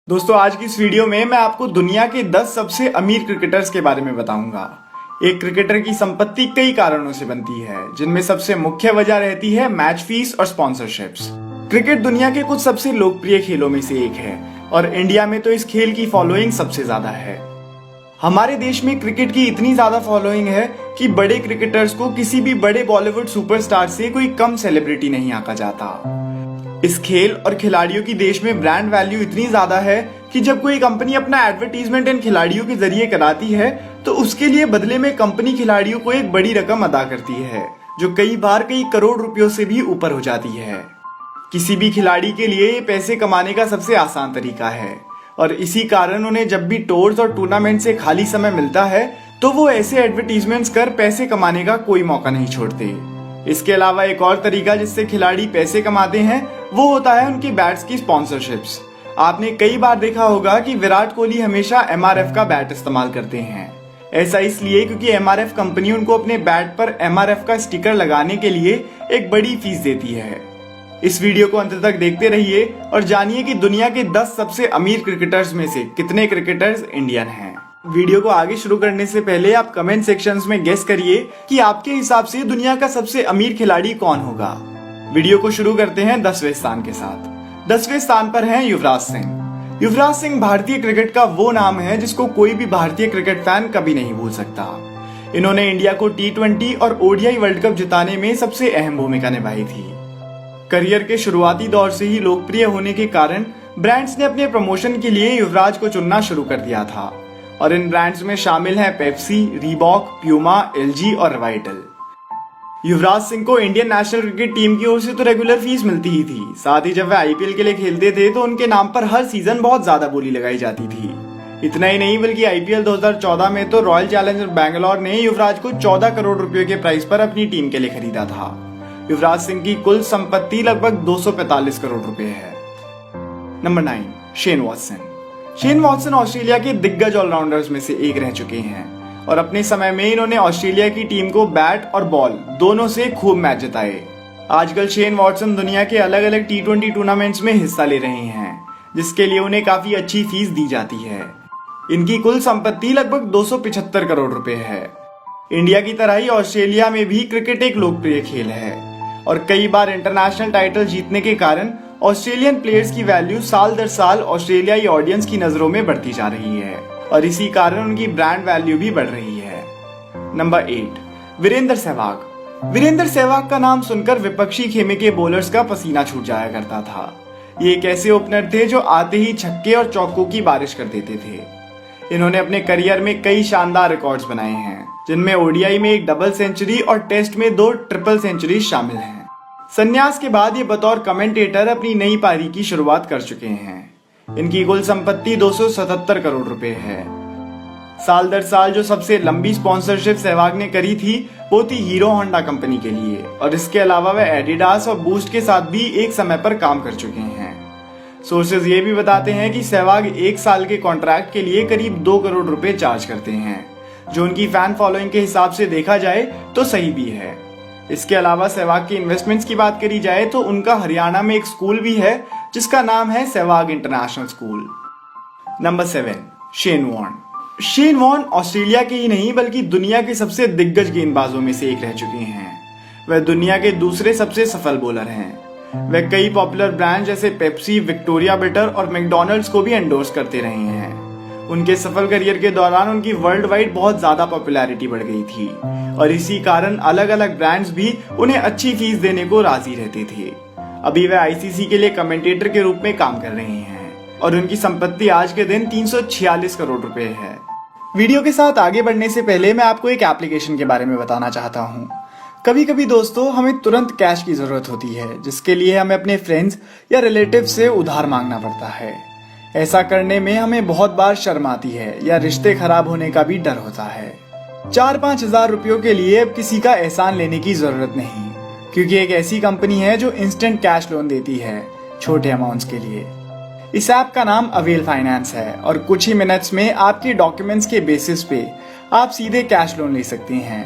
दोस्तों आज की इस वीडियो में मैं आपको दुनिया के 10 सबसे अमीर क्रिकेटर्स के बारे में बताऊंगा। एक क्रिकेटर की संपत्ति कई कारणों से बनती है, जिनमें सबसे मुख्य वजह रहती है मैच फीस और स्पॉन्सरशिप्स। क्रिकेट दुनिया के कुछ सबसे लोकप्रिय खेलों में से एक है और इंडिया में तो इस खेल की फॉलोइंग सबसे ज्यादा है। हमारे देश में क्रिकेट की इतनी ज्यादा फॉलोइंग है कि बड़े क्रिकेटर्स को किसी भी बड़े बॉलीवुड सुपरस्टार से कोई कम सेलिब्रिटी नहीं आंका जाता। इस खेल और खिलाड़ियों की देश में ब्रांड वैल्यू इतनी ज्यादा है कि जब कोई कंपनी अपना एडवर्टीजमेंट इन खिलाड़ियों के जरिए कराती है तो उसके लिए बदले में कंपनी खिलाड़ियों को एक बड़ी रकम अदा करती है, जो कई बार कई करोड़ रुपयों से भी ऊपर हो जाती है। किसी भी खिलाड़ी के लिए ये पैसे कमाने का सबसे आसान तरीका है और इसी कारण उन्हें जब भी टूर्स और टूर्नामेंट से खाली समय मिलता है तो वो ऐसे एडवर्टीजमेंट्स कर पैसे कमाने का कोई मौका नहीं छोड़ते। इसके अलावा एक और तरीका जिससे खिलाड़ी पैसे कमाते हैं वो होता है उनकी बैट्स की स्पॉन्सरशिप्स। आपने कई बार देखा होगा कि विराट कोहली हमेशा MRF का बैट इस्तेमाल करते हैं। ऐसा इसलिए क्योंकि MRF कंपनी उनको अपने बैट पर MRF का स्टिकर लगाने के लिए एक बड़ी फीस देती है। इस वीडियो को अंत तक देखते रहिए और जानिए कि दुनिया के 10 सबसे अमीर क्रिकेटर्स में से कितने क्रिकेटर्स इंडियन हैं। वीडियो को आगे शुरू करने से पहले आप कमेंट सेक्शंस में गेस करिए कि आपके हिसाब से दुनिया का सबसे अमीर खिलाड़ी कौन होगा। वीडियो को शुरू करते हैं 10वें स्थान के साथ। 10वें स्थान पर हैं युवराज सिंह। युवराज सिंह भारतीय क्रिकेट का वो नाम है जिसको कोई भी भारतीय क्रिकेट फैन कभी नहीं भूल सकता। इन्होंने इंडिया को T20 और ODI वर्ल्ड कप जिताने में सबसे अहम भूमिका निभाई थी। करियर के शुरुआती दौर से ही लोकप्रिय होने के कारण ब्रांड्स ने अपने प्रमोशन के लिए युवराज को चुनना शुरू कर दिया था और इन ब्रांड्स में शामिल हैं पेप्सी, रीबॉक, प्यूमा, LG और वाइटल। युवराज सिंह को इंडियन नेशनल क्रिकेट टीम की ओर से तो रेगुलर फीस मिलती ही थी, साथ ही जब वे IPL के लिए खेलते थे तो उनके नाम पर हर सीजन बहुत ज्यादा बोली लगाई जाती थी। इतना ही नहीं बल्कि IPL 2014 में तो रॉयल चैलेंजर बैंगलोर ने युवराज को 14 करोड़ रुपए के प्राइस पर अपनी टीम के लिए खरीदा था। युवराज सिंह की कुल संपत्ति लगभग 245 करोड़ रुपए है। Number 9, Shane Watson. Shane Watson Australia के दिग्गज ऑलराउंडर्स में से एक रह चुके हैं और अपने समय में इन्होंने ऑस्ट्रेलिया की टीम को बैट और बॉल दोनों से खूब मैच जिताए। आजकल शेन वॉटसन दुनिया के अलग अलग T20 टूर्नामेंट्स में हिस्सा ले रहे हैं, जिसके लिए उन्हें काफी अच्छी फीस दी जाती है। इनकी कुल संपत्ति लगभग 275 करोड़ रुपए है। इंडिया की तरह ही ऑस्ट्रेलिया में भी क्रिकेट एक लोकप्रिय खेल है और कई बार इंटरनेशनल टाइटल जीतने के कारण ऑस्ट्रेलियन प्लेयर्स की वैल्यू साल दर साल ऑस्ट्रेलियाई ऑडियंस की नजरों में बढ़ती जा रही है और इसी कारण उनकी ब्रांड वैल्यू भी बढ़ रही है। नंबर 8, वीरेंद्र सहवाग। वीरेंद्र सहवाग का नाम सुनकर विपक्षी खेमे के बॉलर्स का पसीना छूट जाया करता था। ये एक ऐसे ओपनर थे जो आते ही छक्के और चौकों की बारिश कर देते थे। इन्होंने अपने करियर में कई शानदार रिकॉर्ड्स बनाए हैं, जिनमें ODI में एक डबल सेंचुरी और टेस्ट में 2 ट्रिपल सेंचुरी शामिल हैं। संन्यास के बाद ये बतौर कमेंटेटर अपनी नई पारी की शुरुआत कर चुके हैं। इनकी कुल संपत्ति 277 करोड़ रुपए है। साल दर साल जो सबसे लंबी स्पॉन्सरशिप सहवाग ने करी थी वो थी हीरो होंडा कंपनी के लिए और इसके अलावा वे एडिडास और बूस्ट के साथ भी एक समय पर काम कर चुके हैं। सोर्सेज ये भी बताते हैं कि सहवाग 1 साल के कॉन्ट्रैक्ट के लिए करीब 2 करोड़ रुपए चार्ज करते हैं, जो उनकी फैन फॉलोइंग के हिसाब से देखा जाए तो सही भी है। इसके अलावा सहवाग की इन्वेस्टमेंट्स की बात करी जाए तो उनका हरियाणा में एक स्कूल भी है जिसका नाम है Sehwag international school. Number 7, Shane Warne. Shane Warne Australia के ही नहीं बल्कि दुनिया के सबसे दिग्गज गेंदबाजों में से एक रह चुके हैं। वह दुनिया के दूसरे सबसे सफल बॉलर हैं। वह कई पॉपुलर ब्रांड जैसे पेप्सी, विक्टोरिया बिटर और मैकडॉनल्ड्स को भी एंडोर्स करते रहे हैं। उनके सफल करियर के दौरान उनकी वर्ल्ड वाइड बहुत ज्यादा पॉपुलैरिटी बढ़ गई थी और इसी कारण अलग अलग ब्रांड्स भी उन्हें अच्छी फीस देने को राजी रहते थे। अभी वे ICC के लिए कमेंटेटर के रूप में काम कर रहे हैं और उनकी संपत्ति आज के दिन 346 करोड़ रुपए है। वीडियो के साथ आगे बढ़ने से पहले मैं आपको एक एप्लीकेशन के बारे में बताना चाहता हूँ। कभी कभी दोस्तों हमें तुरंत कैश की जरूरत होती है, जिसके लिए हमें अपने फ्रेंड्स या रिलेटिव से उधार मांगना पड़ता है। ऐसा करने में हमें बहुत बार शर्म आती है या रिश्ते खराब होने का भी डर होता है। 4-5 हजार रुपयों के लिए अब किसी का एहसान लेने की जरूरत नहीं, क्योंकि एक ऐसी कंपनी है जो इंस्टेंट कैश लोन देती है छोटे अमाउंट्स के लिए। इस ऐप का नाम अवेल फाइनेंस है और कुछ ही मिनट्स में आपके डॉक्यूमेंट्स के बेसिस पे आप सीधे कैश लोन ले सकते हैं।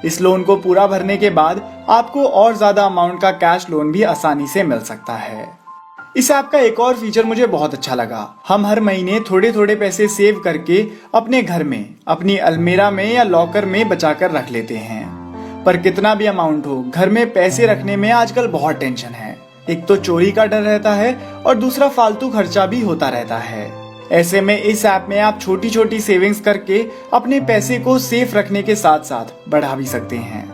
इस लोन को पूरा भरने के बाद आपको और ज्यादा अमाउंट का कैश लोन भी आसानी से मिल सकता है। इस ऐप का एक और फीचर मुझे बहुत अच्छा लगा। हम हर महीने थोड़े थोड़े पैसे सेव करके अपने घर में, अपनी अलमीरा में या लॉकर में बचा कर रख लेते हैं। पर कितना भी अमाउंट हो, घर में पैसे रखने में आजकल बहुत टेंशन है। एक तो चोरी का डर रहता है और दूसरा फालतू खर्चा भी होता रहता है। ऐसे में इस ऐप में आप छोटी छोटी सेविंग्स करके अपने पैसे को सेफ रखने के साथ साथ बढ़ा भी सकते हैं।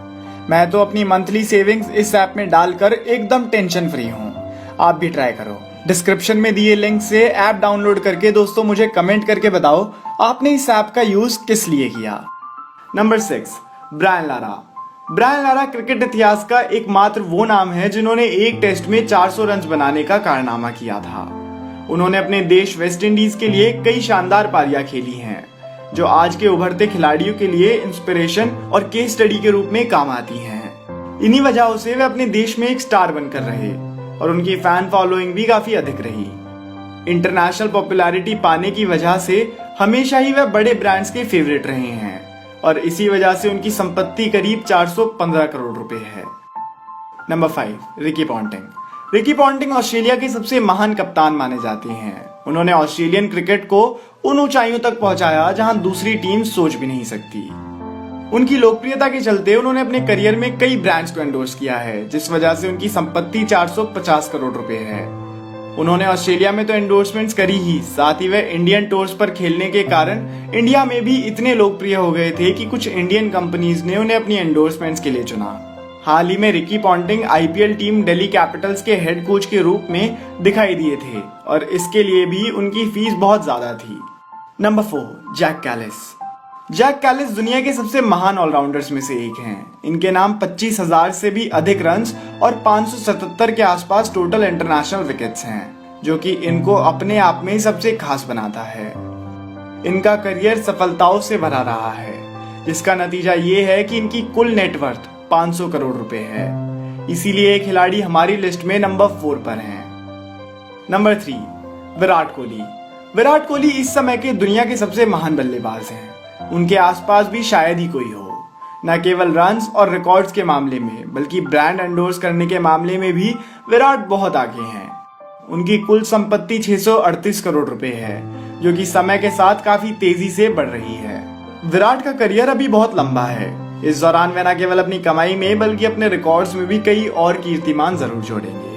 मैं तो अपनी मंथली सेविंग्स इस ऐप में डालकर एकदम टेंशन फ्री हूँ। आप भी ट्राई करो। डिस्क्रिप्शन में दिए लिंक से ऐप डाउनलोड करके दोस्तों मुझे कमेंट करके बताओ आपने इस ऐप का यूज किस लिए किया। Number 6, Brian Lara. Brian Lara cricket इतिहास का एकमात्र वो नाम है जिन्होंने एक टेस्ट में 400 रन बनाने का कारनामा किया था। उन्होंने अपने देश वेस्ट इंडीज के लिए कई शानदार पारियां खेली हैं, जो आज के उभरते खिलाड़ियों के लिए इंस्पिरेशन और केस स्टडी के रूप में काम आती हैं। इन्हीं वजहों से वे अपने देश में एक स्टार बनकर रहे और उनकी फैन फॉलोइंग भी काफी अधिक रही। इंटरनेशनल पॉपुलैरिटी पाने की वजह से हमेशा ही वह बड़े ब्रांड्स के फेवरेट रहे हैं और इसी वजह से उनकी संपत्ति करीब 415 करोड़ रुपए है। Number 5, Ricky Ponting. Ricky Ponting Australia के सबसे महान कप्तान माने जाते हैं। उन्होंने ऑस्ट्रेलियन क्रिकेट को उन ऊंचाइयों तक पहुंचाया जहां दूसरी टीम सोच भी नहीं सकती। उनकी लोकप्रियता के चलते उन्होंने अपने करियर में कई ब्रांड्स को एंडोर्स किया है, जिस वजह से उनकी संपत्ति 450 करोड़ रुपए है। उन्होंने ऑस्ट्रेलिया में तो एंडोर्समेंट्स करी ही, साथ ही वह इंडियन टूर्स पर खेलने के कारण इंडिया में भी इतने लोकप्रिय हो गए थे कि कुछ इंडियन कंपनीज ने उन्हें अपनी एंडोर्समेंट्स के लिए चुना। हाल ही में Ricky Ponting IPL team Delhi Capitals के हेड कोच के रूप में दिखाई दिए थे और इसके लिए भी उनकी फीस बहुत ज्यादा थी। Number 4, Jacques Kallis. Jacques Kallis दुनिया के सबसे महान ऑलराउंडर्स में से एक हैं। इनके नाम 25,000 से भी अधिक रन्स और 577 के आसपास टोटल इंटरनेशनल विकेट्स हैं, जो कि इनको अपने आप में सबसे खास बनाता है। इनका करियर सफलताओं से भरा रहा है, जिसका नतीजा ये है कि इनकी कुल नेटवर्थ 500 करोड़ रुपए है। इसीलिए ये खिलाड़ी हमारी लिस्ट में नंबर 4 पर हैं। नंबर 3, विराट कोहली। विराट कोहली इस समय के दुनिया के सबसे महान बल्लेबाज हैं। उनके आसपास भी शायद ही कोई हो। न केवल रन्स और रिकॉर्ड्स के मामले में, बल्कि ब्रांड एंडोर्स करने के मामले में भी विराट बहुत आगे हैं। उनकी कुल संपत्ति 638 करोड़ रुपए है, जो कि समय के साथ काफी तेजी से बढ़ रही है। विराट का करियर अभी बहुत लंबा है। इस दौरान वे न केवल अपनी कमाई में बल्कि अपने रिकॉर्ड्स में भी कई और कीर्तिमान जरूर जोड़ेंगे।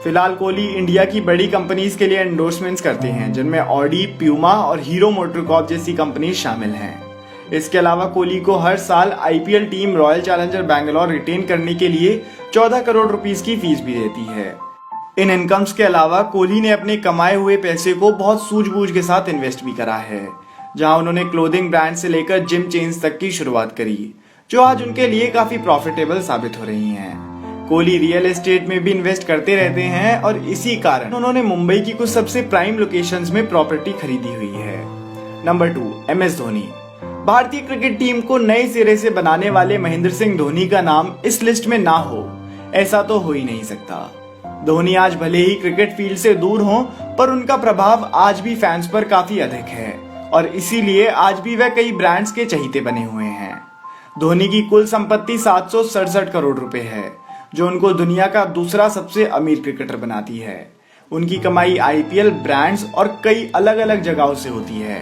फिलहाल कोहली इंडिया की बड़ी कंपनीज के लिए एंडोर्समेंट्स करते हैं, जिनमें ऑडी, प्यूमा और हीरो मोटरकॉर्प जैसी कंपनीज शामिल हैं। इसके अलावा कोहली को हर साल IPL team Royal Challenger Bangalore retain करने के लिए 14 करोड़ रुपीस की फीस भी देती है। इन इनकम्स के अलावा कोहली ने अपने कमाए हुए पैसे को बहुत सूझबूझ के साथ इन्वेस्ट भी करा है, जहां उन्होंने क्लोथिंग ब्रांड से लेकर जिम चेन्स तक की शुरुआत करी, जो आज उनके लिए काफी प्रॉफिटेबल साबित हो रही हैं। कोहली रियल एस्टेट में भी इन्वेस्ट करते रहते हैं और इसी कारण उन्होंने मुंबई की कुछ सबसे प्राइम लोकेशंस में प्रॉपर्टी खरीदी हुई है। Number 2, MS Dhoni. भारतीय क्रिकेट टीम को नए सिरे से बनाने वाले महेंद्र सिंह धोनी का नाम इस लिस्ट में ना हो, ऐसा तो हो ही नहीं सकता। धोनी आज भले ही क्रिकेट फील्ड से दूर हो, पर उनका प्रभाव आज भी फैंस पर काफी अधिक है और इसीलिए आज भी वह कई ब्रांड्स के चहीते बने हुए हैं। धोनी की कुल संपत्ति 767 करोड़ रुपए है, जो उनको दुनिया का दूसरा सबसे अमीर क्रिकेटर बनाती है। उनकी कमाई आईपीएल, ब्रांड्स और कई अलग अलग जगहों से होती है।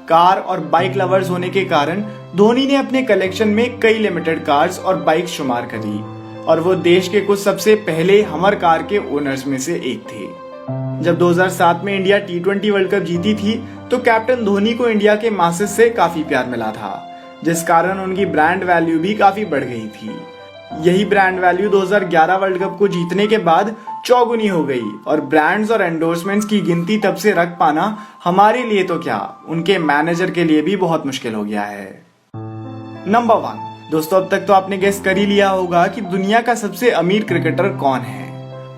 कार और बाइक लवर्स होने के कारण धोनी ने अपने कलेक्शन में कई लिमिटेड कार्स और बाइक शुमार करी और वो देश के कुछ सबसे पहले हमर कार के ओनर्स में से एक थे। जब 2007 में इंडिया T20 वर्ल्ड कप जीती थी, तो कैप्टन धोनी को इंडिया के मासेस से काफी प्यार मिला था, जिस कारण उनकी ब्रांड वैल्यू भी काफी बढ़ गई थी। यही ब्रांड वैल्यू 2011 वर्ल्ड कप को जीतने के बाद चौगुनी हो गई और ब्रांड्स और एंडोर्समेंट्स की गिनती तब से रख पाना हमारे लिए तो क्या, उनके मैनेजर के लिए भी बहुत मुश्किल हो गया है। नंबर 1, दोस्तों अब तक तो आपने गेस कर ही लिया होगा कि दुनिया का सबसे अमीर क्रिकेटर कौन है।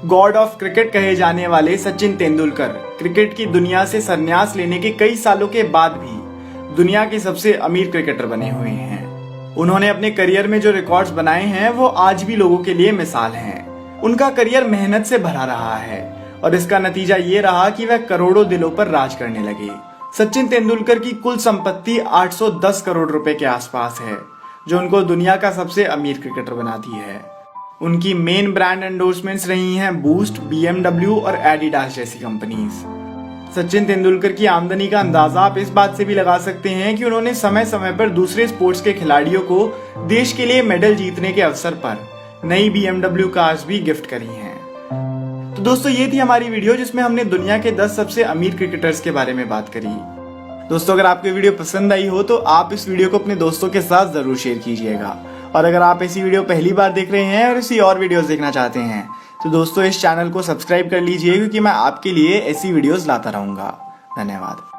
गॉड ऑफ क्रिकेट कहे जाने वाले सचिन तेंदुलकर क्रिकेट की दुनिया से संन्यास लेने के कई सालों के बाद भी दुनिया के सबसे अमीर क्रिकेटर बने हुए हैं। उन्होंने अपने करियर में जो रिकॉर्ड्स बनाए हैं वो आज भी लोगों के लिए मिसाल हैं। उनका करियर मेहनत से भरा रहा है और इसका नतीजा ये रहा कि वह करोड़ों दिलों पर राज करने लगे। सचिन तेंदुलकर की कुल संपत्ति 810 करोड़ रुपए के आसपास है, जो उनको दुनिया का सबसे अमीर क्रिकेटर बनाती है। उनकी मेन ब्रांड एंडोर्समेंट्स रही हैं बूस्ट, BMW और एडिडास जैसी कंपनीज। सचिन तेंदुलकर की आमदनी का अंदाजा आप इस बात से भी लगा सकते हैं कि उन्होंने समय समय पर दूसरे स्पोर्ट्स के खिलाड़ियों को देश के लिए मेडल जीतने के अवसर पर नई BMW कार्स भी गिफ्ट करी हैं। तो दोस्तों ये थी हमारी वीडियो जिसमें हमने दुनिया के 10 सबसे अमीर क्रिकेटर्स के बारे में बात करी। दोस्तों अगर आपको वीडियो पसंद आई हो तो आप इस वीडियो को अपने दोस्तों के साथ जरूर शेयर कीजिएगा। और अगर आप ऐसी वीडियो पहली बार देख रहे हैं और इसी और वीडियोस देखना चाहते हैं तो दोस्तों इस चैनल को सब्सक्राइब कर लीजिए, क्योंकि मैं आपके लिए ऐसी वीडियोस लाता रहूंगा। धन्यवाद।